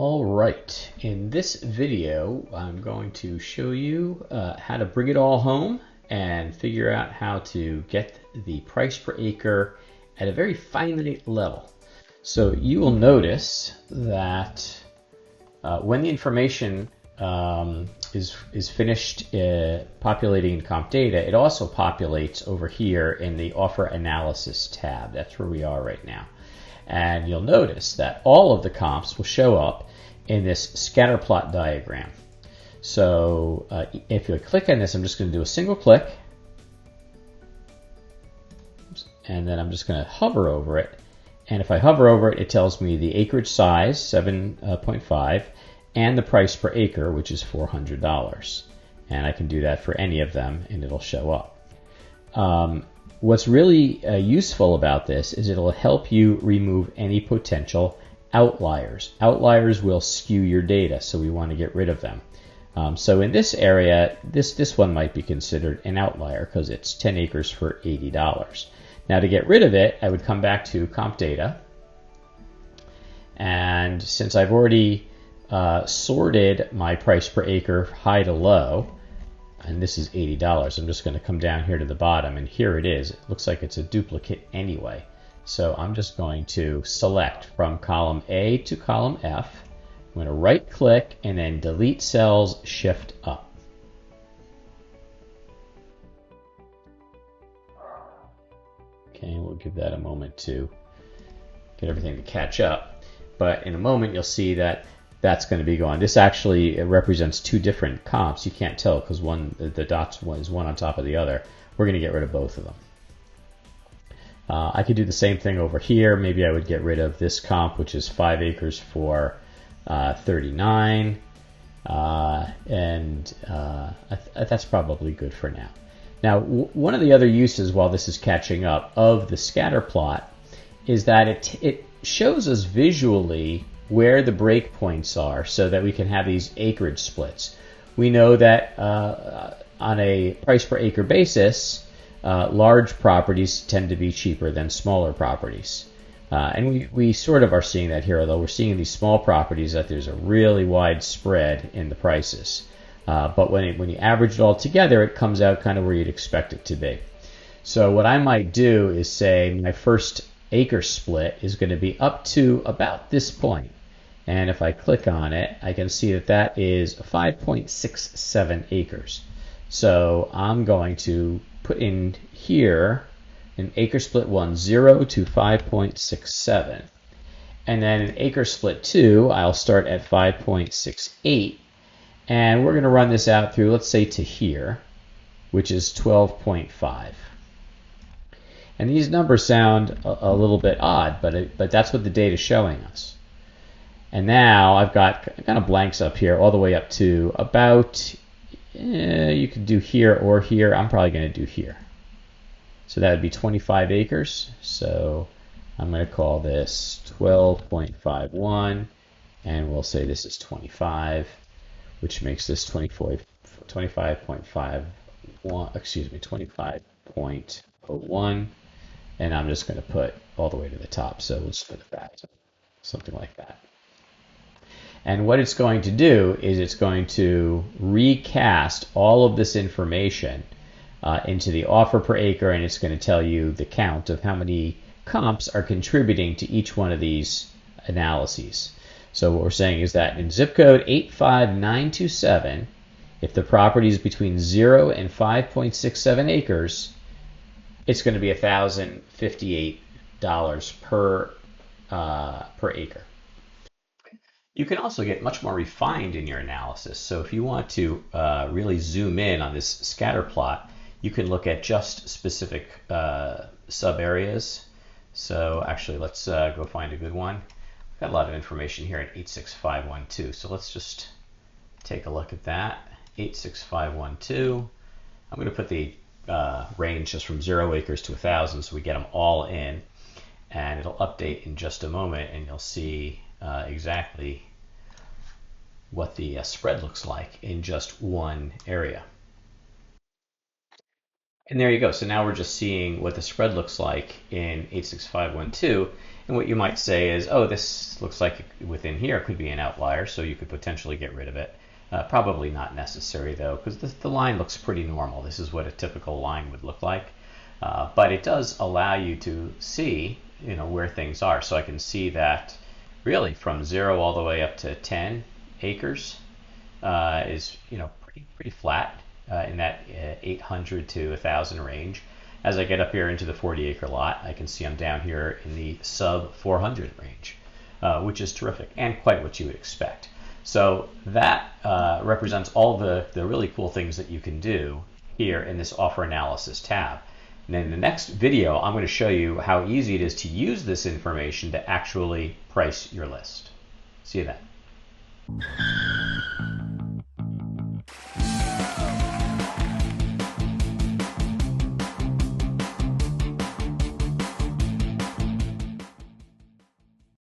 All right, in this video, I'm going to show you how to bring it all home and figure out how to get the price per acre at a very finite level. So you will notice that when the information is finished populating comp data, it also populates over here in the offer analysis tab. That's where we are right now. And you'll notice that all of the comps will show up in this scatter plot diagram. So if you click on this, I'm just going to do a single click. And then I'm just going to hover over it. And if I hover over it, it tells me the acreage size, 7.5, and the price per acre, which is $400. And I can do that for any of them, and it'll show up. What's really useful about this is it'll help you remove any potential outliers. Outliers will skew your data, so we want to get rid of them. So in this area, this one might be considered an outlier because it's 10 acres for $80. Now to get rid of it, I would come back to comp data. And since I've already sorted my price per acre high to low, and this is $80. I'm just going to come down here to the bottom, and here it is. It looks like it's a duplicate anyway. So I'm just going to select from column A to column F. I'm going to right click and then delete cells, shift up. Okay, we'll give that a moment to get everything to catch up. But in a moment, you'll see that that's going to be gone. This actually represents two different comps. You can't tell because the dots is one on top of the other. We're going to get rid of both of them. I could do the same thing over here. Maybe I would get rid of this comp, which is 5 acres for $39. That's probably good for now. Now, one of the other uses while this is catching up of the scatter plot is that it shows us visually where the breakpoints are so that we can have these acreage splits. We know that on a price per acre basis, large properties tend to be cheaper than smaller properties. And we sort of are seeing that here, although we're seeing in these small properties that there's a really wide spread in the prices. But when you average it all together, it comes out kind of where you'd expect it to be. So what I might do is say my first acre split is going to be up to about this point. And if I click on it, I can see that that is 5.67 acres. So I'm going to put in here an acre split 1, 0 to 5.67. And then in acre split 2, I'll start at 5.68. And we're going to run this out through, let's say, to here, which is 12.5. And these numbers sound a little bit odd, but that's what the data is showing us. And now I've got kind of blanks up here all the way up to about, you could do here or here. I'm probably going to do here. So that would be 25 acres. So I'm going to call this 12.51, and we'll say this is 25, which makes this 25.51, excuse me, 25.01. And I'm just going to put all the way to the top. So we'll split it back to something like that. And what it's going to do is it's going to recast all of this information into the offer per acre, and it's going to tell you the count of how many comps are contributing to each one of these analyses. So what we're saying is that in zip code 85927, if the property is between 0 and 5.67 acres, it's going to be $1,058 per acre. You can also get much more refined in your analysis. So if you want to really zoom in on this scatter plot, you can look at just specific sub areas. So actually, let's go find a good one. We've got a lot of information here at 86512. So let's just take a look at that. 86512. I'm going to put the range just from 0 acres to 1,000 so we get them all in. And it'll update in just a moment, and you'll see exactly what the spread looks like in just one area. And there you go. So now we're just seeing what the spread looks like in 86512. And what you might say is, oh, this looks like within here could be an outlier, so you could potentially get rid of it. Probably not necessary though, because the line looks pretty normal. This is what a typical line would look like. But it does allow you to see, where things are. So I can see that really from 0 all the way up to 10 acres is, pretty flat in that 800 to 1,000 range. As I get up here into the 40-acre lot, I can see I'm down here in the sub 400 range, which is terrific and quite what you would expect. So that represents all the really cool things that you can do here in this offer analysis tab. And in the next video, I'm going to show you how easy it is to use this information to actually price your list. See you then.